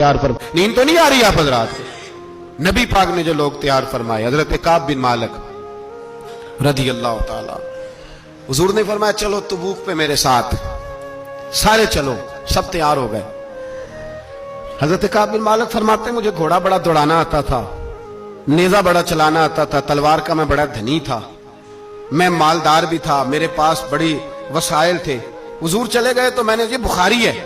तैयार फरमा, नींद तो नहीं आ रही आप हजरात? नबी पाक ने जो लोग तैयार फरमाए, हजरत काब बिन मालिक रदी अल्लाह ताला, हुजूर ने फरमाया चलो तबूक पे मेरे साथ, सारे चलो, सब तैयार हो गए। हजरत काब बिन मालिक फरमाते मुझे घोड़ा बड़ा दौड़ाना आता था, नेजा बड़ा चलाना आता था, तलवार का मैं बड़ा धनी था, मैं मालदार भी था, मेरे पास बड़ी वसाइल थे। हुजूर चले गए तो मैंने, ये बुखारी है,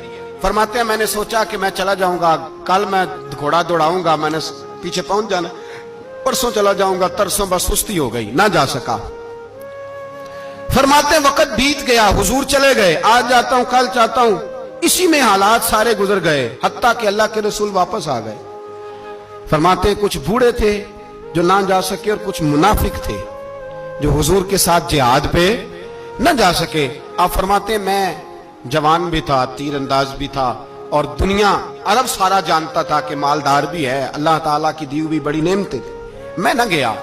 फरमाते हैं मैंने सोचा कि मैं चला जाऊंगा, कल मैं घोड़ा दौड़ाऊंगा, मैंने पीछे पहुंच जाना, परसों चला जाऊंगा, तरसों बस सुस्ती हो गई, ना जा सका। फरमाते वक्त बीत गया, हुजूर चले गए, आज जाता हूं कल चाहता हूं, इसी में हालात सारे गुजर गए, हत्ता कि अल्लाह के रसूल वापस आ गए। फरमाते कुछ बूढ़े थे जो ना जा सके और कुछ मुनाफिक थे जो हुजूर के साथ जिहाद पे न जा सके। आप फरमाते मैं जवान भी था, तीर अंदाज भी था, और दुनिया अरब सारा जानता था कि मालदार भी है, अल्लाह ताला की दी हुई बड़ी नेमतें थी, मैं न गया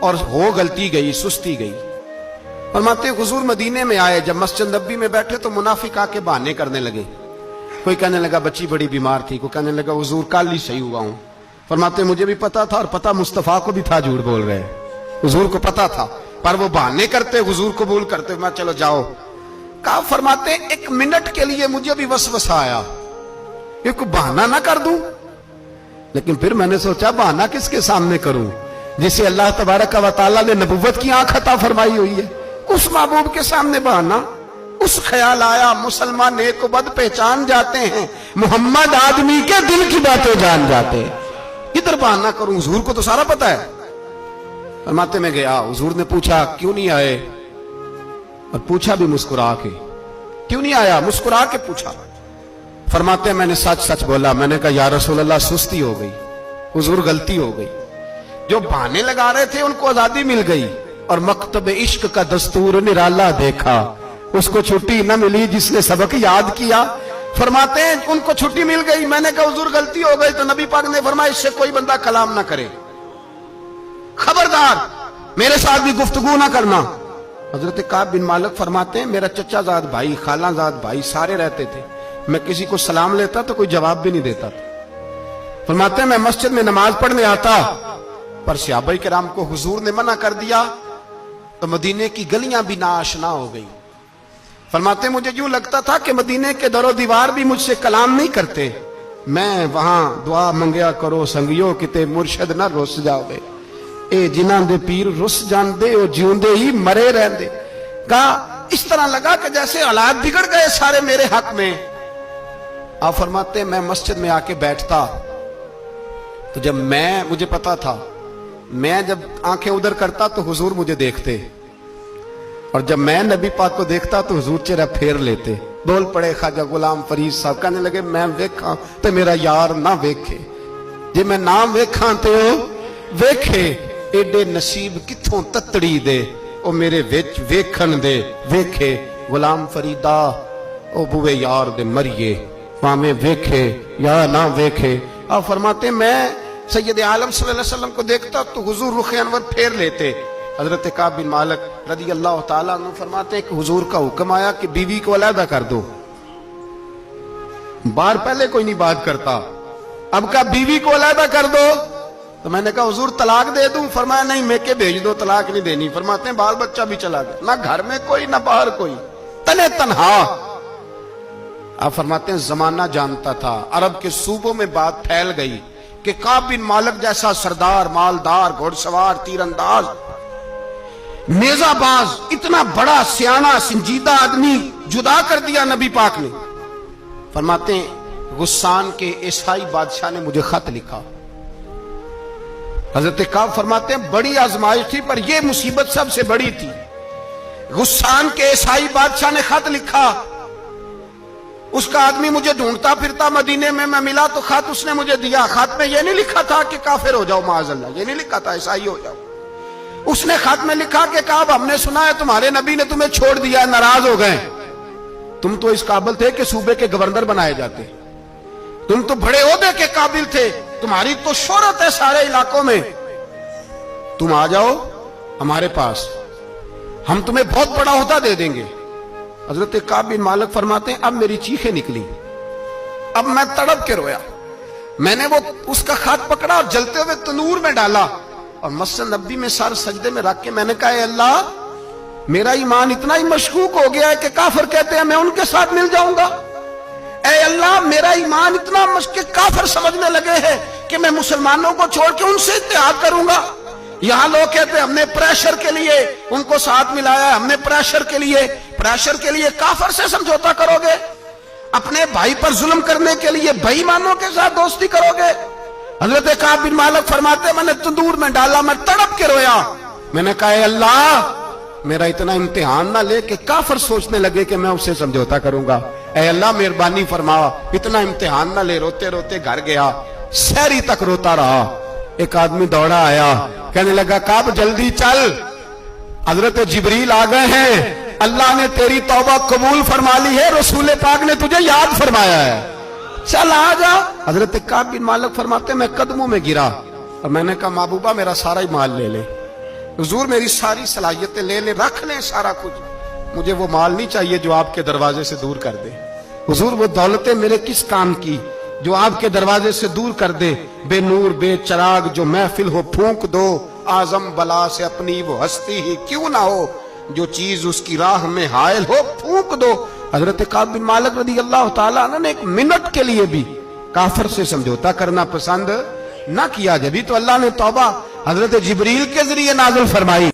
और हो गलती गई, सुस्ती गई। फरमाते हुजूर मदीने में आए, जब मस्जिद नबी में बैठे तो मुनाफिक आके बहाने करने लगे, कोई कहने लगा बच्ची बड़ी बीमार थी, कोई कहने लगा हुजूर कल ही सही हुआ हूं। फरमाते मुझे भी पता था और पता मुस्तफा को भी था झूठ बोल रहे, हुजूर को पता था, पर वो बहाने करते, हुजूर कबूल करते, मैं चलो जाओ। कहा फरमाते एक मिनट के लिए मुझे भी वसवसा आया कि कोई बहाना ना कर दूं, लेकिन फिर मैंने सोचा बहाना किसके सामने करूं जिसे अल्लाह तबारक व तआला ने नबुव्वत की आंख अता फरमाई हुई है, उस महबूब के सामने बहाना। उस ख्याल आया मुसलमान नेक को बद पहचान जाते हैं, मोहम्मद आदमी के दिल की बातें जान जाते हैं, इधर बहाना करूं, हुजूर को तो सारा पता है। फरमाते में गया, हुजूर ने पूछा क्यों नहीं आए, और पूछा भी मुस्कुरा के, क्यों नहीं आया, मुस्कुरा के पूछा। फरमाते मैंने सच सच बोला, मैंने कहा या रसूल अल्लाह सुस्ती हो गई, हुजूर गलती हो गई। जो बहाने लगा रहे थे उनको आजादी मिल गई, और मकतब इश्क का दस्तूर निराला देखा, उसको छुट्टी न मिली जिसने सबक याद किया। फरमाते हैं उनको छुट्टी मिल गई, मैंने कहा हुजूर गलती हो गई, तो नबी पाक ने फरमाया इससे कोई बंदा कलाम ना करे, खबरदार मेरे साथ भी गुफ्तगू ना करना। हजरत काब बिन मालिक फरमाते हैं मेरा चचाजाद भाई, खालाजाद भाई सारे रहते थे, मैं किसी को सलाम लेता तो कोई जवाब भी नहीं देता था। फरमाते हैं मैं मस्जिद में नमाज पढ़ने आता, पर सहाबाए किराम को हुजूर ने मना कर दिया तो मदीने की गलियां भी नाआशना हो गई। फरमाते मुझे यूं लगता था कि मदीने के दरो दीवार भी मुझसे कलाम नहीं करते, मैं वहां दुआ मंगया करो संगियो किते मुर्शद ना रुस जावे, ए जिन्हां दे पीर रुस जांदे ओ जिउंदे ही मरे रहंदे। कहा इस तरह लगा कि जैसे हालात बिगड़ गए सारे मेरे हक में। आप फरमाते मैं मस्जिद में आके बैठता तो जब मुझे पता था, मैं जब आंखें उधर करता तो हुजूर मुझे देखते, और जब मैं नबी पाक को देखता तो हुजूर चेहरा फेर लेते। बोल पड़े ख्वाजा गुलाम फरीद साहब, कहने लगे मैं वेखा तो मेरा यार ना वेखे, जे मैं ना वेखा तो वेखे, एडे नसीब किथों ततड़ी दे ओ मेरे विच वेखन दे वेखे, गुलाम फरीदा ओ बुवे यार दे मरिए भाਵੇਂ वेखे या ना वेखे। आप फरमाते मैं सैयद आलम सल्लल्लाहु अलैहि वसल्लम को देखता तो हुजूर रुख अनवर फेर लेते। हजरत काब बिन मालिक रदी अल्लाह ताला अन्हु फरमाते हैं कि हुजूर का हुक्म आया कि बीवी को अलहदा कर दो, बार पहले कोई नहीं बात करता, अब का बीवी को अलहदा कर दो, तो मैंने कहा हुजूर तलाक दे दूं, फरमाया नहीं मेके भेज दो, तलाक नहीं देनी। फरमाते हैं बाल बच्चा भी चला गया, ना घर में कोई ना बाहर कोई, तने तन्हा। आप फरमाते हैं जमाना जानता था, अरब के सूबों में बात फैल गई कि काब बिन मालिक जैसा सरदार, मालदार, घुड़सवार, तीरंदाज, नेजाबाज, इतना बड़ा सियाना संजीदा आदमी जुदा कर दिया नबी पाक ने। फरमाते हैं गुस्सान के ईसाई बादशाह ने मुझे खत लिखा। हजरत काब फरमाते हैं बड़ी आजमाइश थी, पर यह मुसीबत सबसे बड़ी थी। गुस्सान के ईसाई बादशाह ने खत लिखा, उसका आदमी मुझे ढूंढता फिरता मदीने में, मैं मिला तो खत उसने मुझे दिया। खत में यह नहीं लिखा था कि काफिर हो जाओ माअज़ल्लाह, यह नहीं लिखा था ईसाई हो जाओ। उसने खत में लिखा कि काब हमने सुना है तुम्हारे नबी ने तुम्हें छोड़ दिया, नाराज हो गए, तुम तो इस काबिल थे कि सूबे के गवर्नर बनाए जाते, तुम तो बड़े ओहदे के काबिल थे, तुम्हारी तो शोहरत है सारे इलाकों में, तुम आ जाओ हमारे पास, हम तुम्हें बहुत बड़ा ओहदा दे देंगे। हजरत काब बिन मालिक फरमाते हैं अब मेरी चीखें निकली, अब मैं तड़प के रोया, میں نے وہ اس کا خط پکڑا اور جلتے ہوئے تنور میں ڈالا اور مسجد نبی میں سر سجدے میں رکھ کے میں نے کہا اے اللہ میرا ایمان اتنا ہی مشکوک ہو گیا ہے کہ کافر کہتے ہیں میں ان کے ساتھ مل جاؤں گا. اے اللہ میرا ایمان اتنا مشکوک کافر سمجھنے لگے ہیں کہ میں مسلمانوں کو چھوڑ کے ان سے اتحاد کروں گا. یہاں لوگ کہتے ہیں ہم نے پریشر کے لیے ان کو ساتھ ملایا, ہم نے پریشر کے لیے کافر سے سمجھوتا کرو گے, اپنے بھائی پر ظلم کرنے کے لیے بے ایمانوں کے ساتھ دوستی کرو گے. حضرت کعب بن مالک فرماتے میں نے تندور میں ڈالا, میں تڑپ کے رویا. میں نے کہا اے اللہ میرا اتنا امتحان نہ لے کہ کافر سوچنے لگے کہ میں اسے سمجھوتا کروں گا. اے اللہ مہربانی فرما, اتنا امتحان نہ لے. روتے روتے گھر گیا, سحری تک روتا رہا. ایک آدمی دوڑا آیا, کہنے لگا کعب جلدی چل, حضرت جبریل آ گئے ہیں, اللہ نے تیری توبہ قبول فرما لی ہے, رسول پاک نے تجھے یاد فرمایا ہے, چل آ جا. حضرت کعب بن مالک فرماتے میں قدموں میں گرا اور میں نے کہا محبوبہ میرا سارا ہی مال لے لے, حضور میری ساری صلاحیتیں لے لے, رکھ لیں سارا کچھ, مجھے وہ مال نہیں چاہیے جو آپ کے دروازے سے دور کر دے. حضور وہ دولتیں میرے کس کام کی جو آپ کے دروازے سے دور کر دے. بے نور بے چراغ جو محفل ہو پھونک دو, اعظم بلا سے اپنی وہ ہستی ہی کیوں نہ ہو, جو چیز اس کی راہ میں حائل ہو پھونک دو. حضرت کعب بن مالک رضی اللہ تعالیٰ عنہ نے ایک منٹ کے لیے بھی کافر سے سمجھوتا کرنا پسند نہ کیا. جبھی تو اللہ نے توبہ حضرت جبریل کے ذریعے نازل فرمائی.